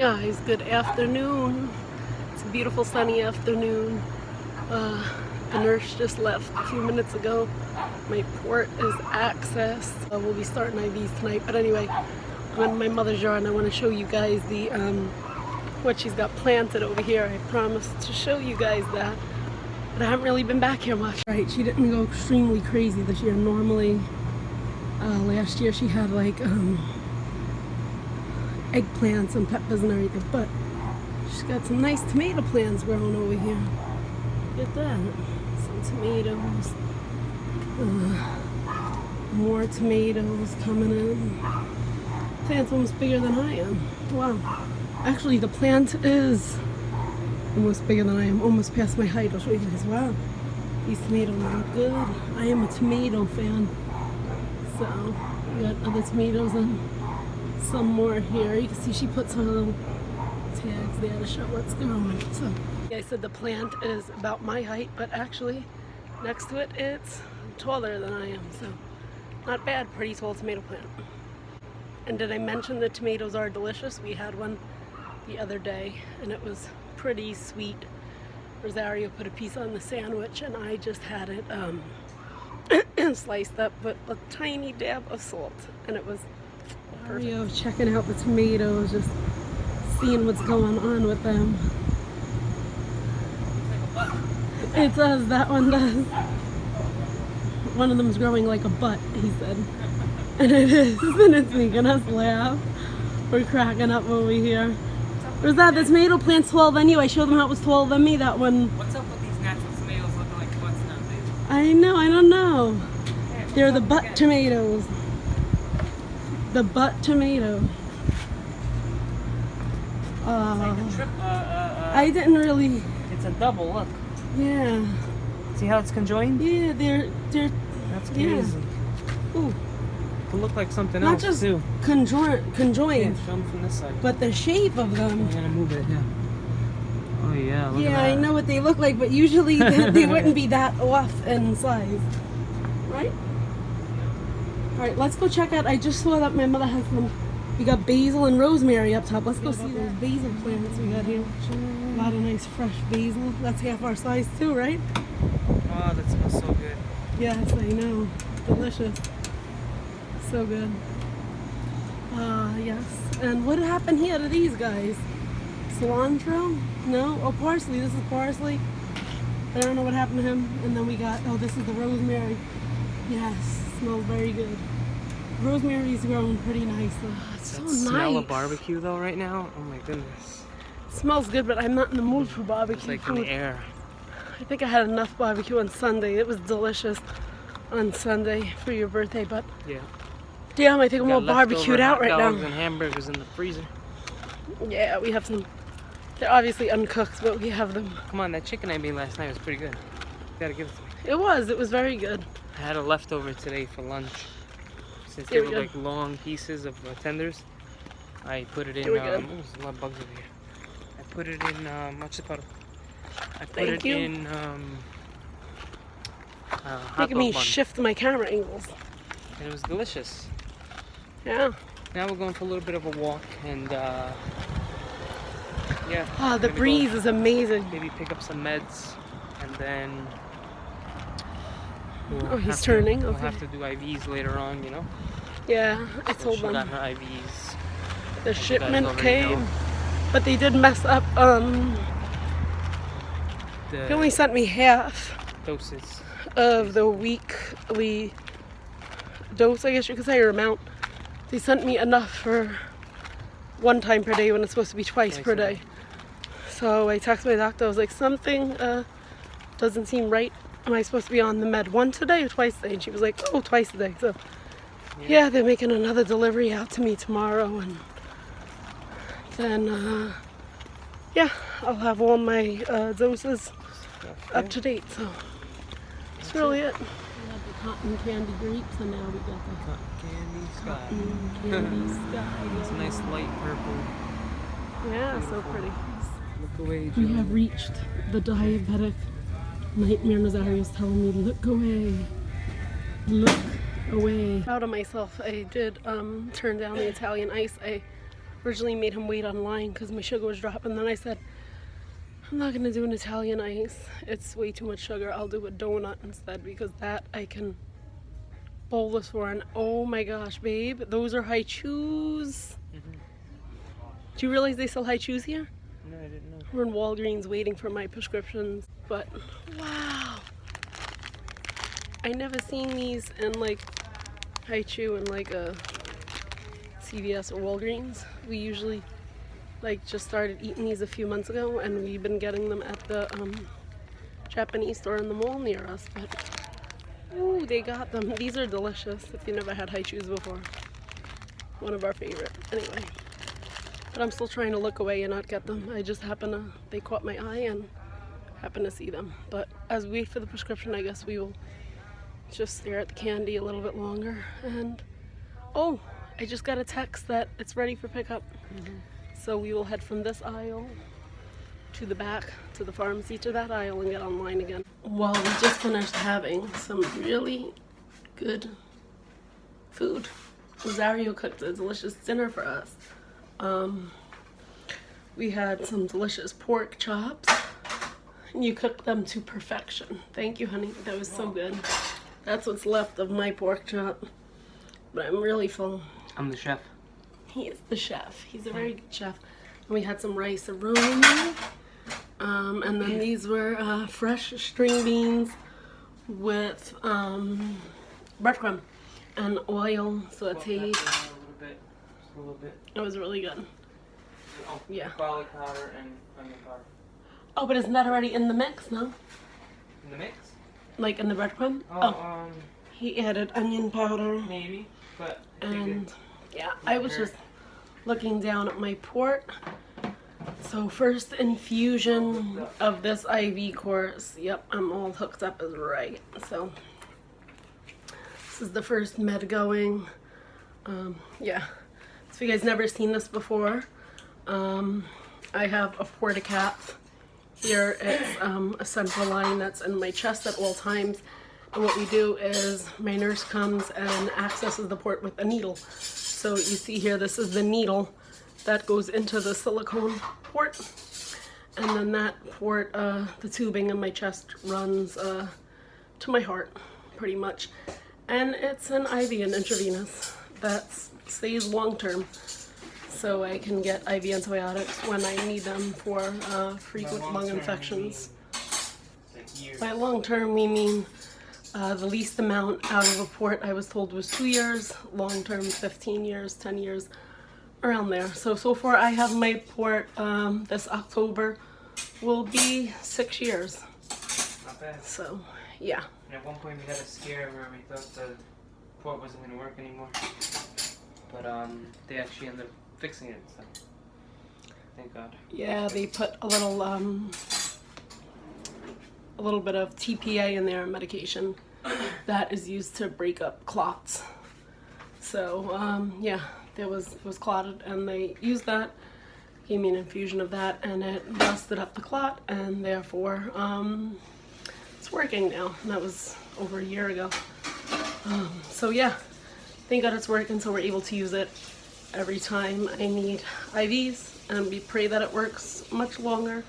Guys, good afternoon. It's a beautiful sunny afternoon. The nurse just left a few minutes ago. My port is accessed. We'll be starting IVs tonight. But anyway, I'm in my mother's yard and I want to show you guys the what she's got planted over here. I promised to show you guys that. But I haven't really been back here much. Right, she didn't go extremely crazy this year. Normally, last year she had like eggplants and peppers and everything, but she's got some nice tomato plants growing over here. Look at that. Some tomatoes. More tomatoes coming in. Plant's almost bigger than I am. Wow. Actually, the plant is almost bigger than I am. Almost past my height. I'll show you guys. Wow. These tomatoes look good. I am a tomato fan. So, we got other tomatoes and some more here. You can see she put some little tags there to show what's going. So, like I said, the plant is about my height, but actually next to it, it's taller than I am. So, not bad. Pretty tall tomato plant. And did I mention the tomatoes are delicious? We had one the other day, and it was pretty sweet. Rosario put a piece on the sandwich, and I just had it sliced up with a tiny dab of salt, and it was perfect. Checking out the tomatoes, just seeing what's going on with them. It does, that one does. One of them's growing like a butt, he said. And it is, and it's making us laugh. We're cracking up over here. Was that the tomato plant's taller than you? I showed them how it was taller than me, that one. What's up with these natural tomatoes looking like butts now, baby? I know, I don't know. They're the butt tomatoes. The butt tomato. It's like a trip, I didn't really. It's a double, look. Yeah. See how it's conjoined? Yeah, they're. That's crazy. Yeah. Ooh. Could look like something Not else just too. conjoined, Yeah, show them from this side. but the shape of them. I'm gonna move it, yeah. Oh yeah, look at Yeah, that. I know what they look like, but usually they wouldn't be that off in size. Right? Alright, let's go check out. I just saw that my mother has some. We got basil and rosemary up top. Let's go see those basil plants we got here. A lot of nice fresh basil. That's half our size too, right? Oh, that smells so good. Yes, I know. Delicious. So good. Yes. And what happened here to these guys? Cilantro? No? Oh, parsley. This is parsley. I don't know what happened to him. And then we got, oh, this is the rosemary. Yes, smells very good. Rosemary's growing pretty nicely. It's so nice. Smell of barbecue though right now. Oh my goodness. It smells good, but I'm not in the mood for barbecue. It's like in the air. I think I had enough barbecue on Sunday. It was delicious on Sunday for your birthday, but Yeah. damn, I think I'm all barbecued out right now. And hamburgers in the freezer. Yeah, we have some. They're obviously uncooked, but we have them. Come on, that chicken I made last night was pretty good. You gotta give it to me. It was very good. I had a leftover today for lunch. Since they were like long pieces of tenders, I put it in. Oh, there's a lot of bugs over here. I put it in. I put it in. Hot Making me dog bun. shift my camera angles. And it was delicious. Yeah. Now we're going for a little bit of a walk and yeah. Ah, the breeze is amazing. Maybe pick up some meds and then. Oh, he's turning. We'll Okay. have to do IVs later on, you know. Yeah, I told She them. got her IVs. The shipment already came, know. but they did mess up. They only sent me half Doses. of the weekly dose, I guess you could say, or amount. They sent me enough for one time per day when it's supposed to be twice per day. So I texted my doctor. I was like, something doesn't seem right. Am I supposed to be on the med once a day or twice a day? And she was like, oh, twice a day. So yeah, they're making another delivery out to me tomorrow, and then yeah, I'll have all my doses up to date. So that's really it. We have the cotton candy grapes, and now we got the Cotton candy sky. cotton candy sky. It's a nice light purple. Yeah, Beautiful. so pretty. Look away, We Joe. have reached the diabetic nightmare. Rosario was telling me, look away. Look away. Proud of myself. I did turn down the Italian ice. I Originally made him wait online because my sugar was dropping. Then I said, I'm not going to do an Italian ice. It's way too much sugar. I'll do a donut instead because that I can bolus for. And oh my gosh, babe, those are high chews. Do you realize they sell high chews here? No, I didn't know. We're in Walgreens waiting for my prescriptions. But wow, I never seen these in like high chew in like a CVS or Walgreens. We usually like just started eating these a few months ago, and we've been getting them at the Japanese store in the mall near us. But ooh, they got them. These are delicious if you never had high chews before. One of our favorite. Anyway, but I'm still trying to look away and not get them. I just they caught my eye and happen to see them. But as we wait for the prescription, I guess we will just stare at the candy a little bit longer. And oh, I just got a text that it's ready for pickup. So we will head from this aisle to the back, to the pharmacy, to that aisle, and get online again. Well, we just finished having some really good food. Rosario cooked a delicious dinner for us. We had some delicious pork chops, and you cooked them to perfection. Thank you, honey. That was so good. That's what's left of my pork chop, but I'm really full. I'm the chef. He is the chef. He's a very good chef. And we had some rice-a-roni. And then these were fresh string beans with breadcrumb and oil sauteed. A little bit. It was really good. Oh, Yeah. garlic powder and onion powder. Oh, but isn't that already in the mix, no? In the mix? Like in the breadcrumb? Oh, He added onion powder. maybe, but And yeah, I was just looking down at my port. So first infusion of this IV course. Yep, I'm all hooked up is right. So this is the first med going. Yeah, so you guys never seen this before. I have a porta-cap. Here it's a central line that's in my chest at all times. And what we do is my nurse comes and accesses the port with a needle. So you see here, this is the needle that goes into the silicone port. And then that port, the tubing in my chest runs to my heart, pretty much. And it's an IV, an intravenous, that stays long term. So I can get IV antibiotics when I need them for frequent lung infections. By long term, we mean the least amount out of a port I was told was 2 years, long term 15 years, 10 years, around there. So far I have my port this October will be 6 years. Not bad. So, yeah. And at one point we had a scare where we thought the port wasn't going to work anymore. But they actually ended up fixing it, so thank God. Yeah, they put a little bit of TPA in there, medication that is used to break up clots. So yeah, it was clotted, and they used that, gave me an infusion of that, and it busted up the clot, and therefore it's working now. And that was over a year ago. So yeah, thank God it's working, so we're able to use it every time I need IVs, and we pray that it works much longer,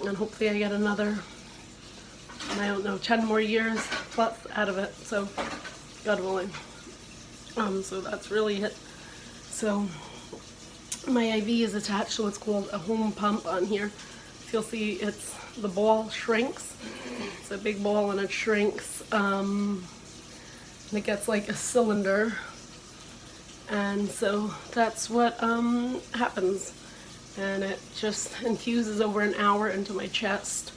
and hopefully I get another, I don't know, 10 more years plus out of it, so God willing. So that's really it. So my IV is attached to what's called a home pump on here. If you'll see, it's the ball shrinks. It's a big ball and it shrinks. And it gets like a cylinder. And so that's what happens. And it just infuses over an hour into my chest.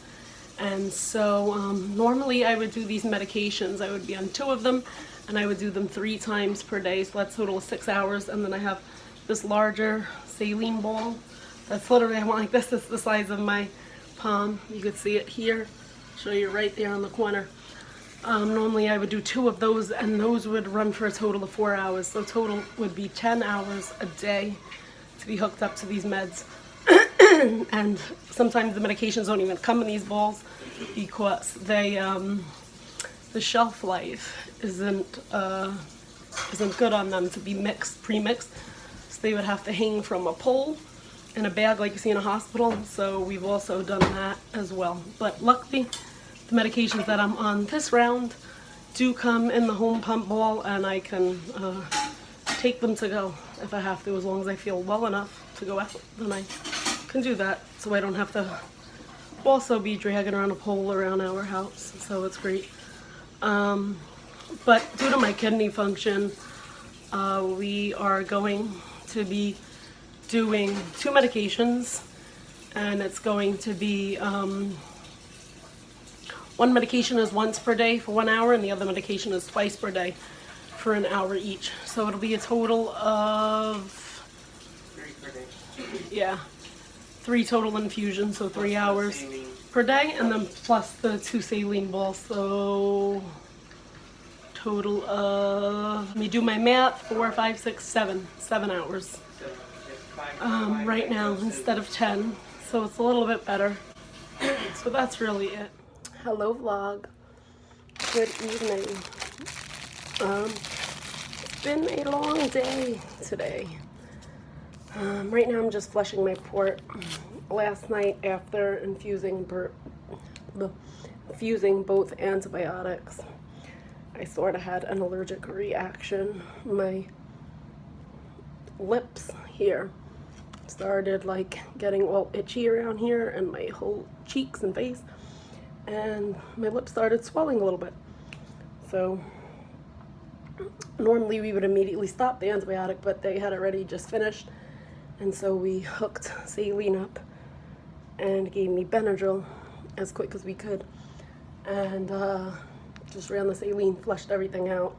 And so normally I would do these medications. I would be on 2 of them, and I would do them 3 times per day. So that's a total of 6 hours. And then I have this larger saline ball. That's literally, I went like this. It's the size of my palm. You could see it here. Show you right there on the corner. Normally I would do 2 of those, and those would run for a total of 4 hours. So total would be 10 hours a day to be hooked up to these meds. And sometimes the medications don't even come in these balls because they the shelf life isn't good on them to be mixed, pre-mixed. So they would have to hang from a pole in a bag like you see in a hospital. So we've also done that as well. But luckily, the medications that I'm on this round do come in the home pump ball, and I can take them to go if I have to, as long as I feel well enough to go out, then I can do that, so I don't have to also be dragging around a pole around our house. So it's great. But due to my kidney function, we are going to be doing 2 medications, and it's going to be one medication is once per day for 1 hour, and the other medication is twice per day for an hour each. So it'll be a total of 3 per day. Yeah, 3 total infusions, so 3 hours per day, and then plus the 2 saline balls. So total of, let me do my math, 4, 5, 6, 7 hours right now instead of 10. So it's a little bit better. So that's really it. Hello vlog. Good evening. It's been a long day today. Right now I'm just flushing my port. Last night after infusing both antibiotics, I sort of had an allergic reaction. My lips here started like getting all itchy around here, and my whole cheeks and face, and my lips started swelling a little bit. So normally we would immediately stop the antibiotic, but they had already just finished, and so we hooked saline up and gave me Benadryl as quick as we could, and just ran the saline, flushed everything out.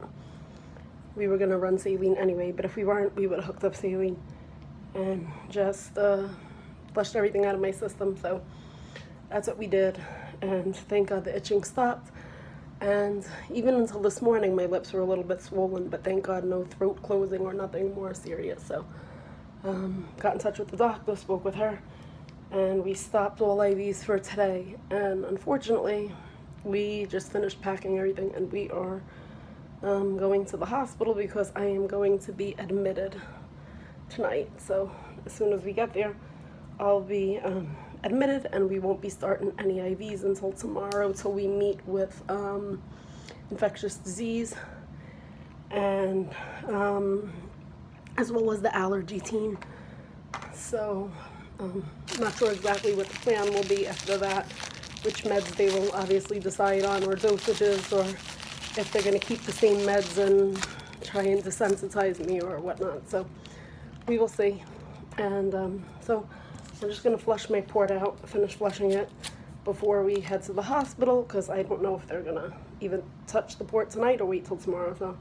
We were gonna run saline anyway, but if we weren't, we would have hooked up saline and just flushed everything out of my system. So that's what we did, and thank God the itching stopped. And even until this morning, my lips were a little bit swollen, but thank God no throat closing or nothing more serious. So got in touch with the doctor, spoke with her, and we stopped all IVs for today. And unfortunately, we just finished packing everything, and we are going to the hospital because I am going to be admitted tonight. So as soon as we get there, I'll be admitted, and we won't be starting any IVs until tomorrow, till we meet with infectious disease and as well as the allergy team. So I'm not sure exactly what the plan will be after that, which meds they will obviously decide on, or dosages, or if they're going to keep the same meds and try and desensitize me or whatnot. So we will see. And so I'm just going to flush my port out, finish flushing it before we head to the hospital, because I don't know if they're going to even touch the port tonight or wait till tomorrow. So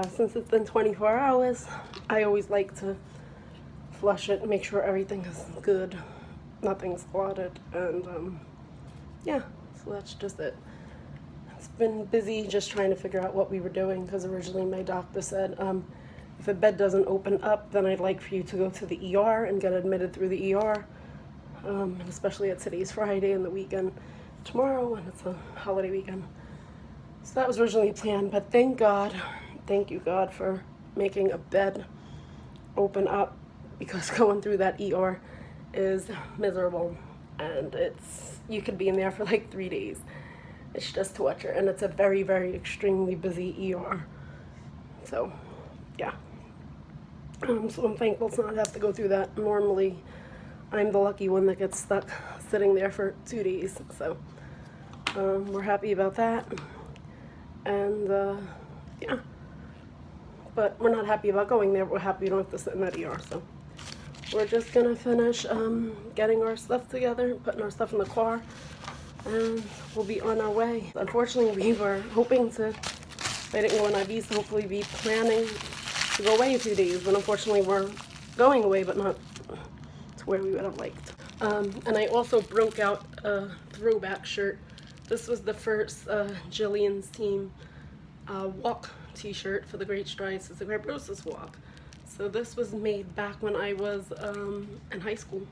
since it's been 24 hours, I always like to flush it and make sure everything is good, nothing's clotted, and yeah, so that's just it. It's been busy just trying to figure out what we were doing, because originally my doctor said, if a bed doesn't open up, then I'd like for you to go to the ER and get admitted through the ER, and especially at today's Friday and the weekend tomorrow, and it's a holiday weekend. So that was originally planned, but thank God, thank you God for making a bed open up, because going through that ER is miserable, and you could be in there for like 3 days. It's just torture, and it's a very, very extremely busy ER. So yeah. So I'm thankful to not have to go through that. Normally, I'm the lucky one that gets stuck sitting there for 2 days. So we're happy about that. And yeah. But we're not happy about going there. We're happy we don't have to sit in that ER. So we're just going to finish getting our stuff together, putting our stuff in the car, and we'll be on our way. Unfortunately, we were hoping to, if I didn't go on IVs, to hopefully be planning to go away a few days, but unfortunately we're going away, but not to where we would have liked. And I also broke out a throwback shirt. This was the first Jillian's Team walk t-shirt for the Great Strides to Cystic Fibrosis walk. So this was made back when I was in high school.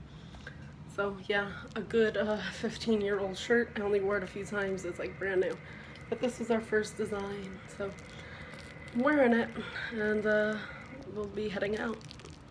So yeah, a good 15-year-old shirt. I only wore it a few times. It's like brand new. But this was our first design. So I'm wearing it, and we'll be heading out.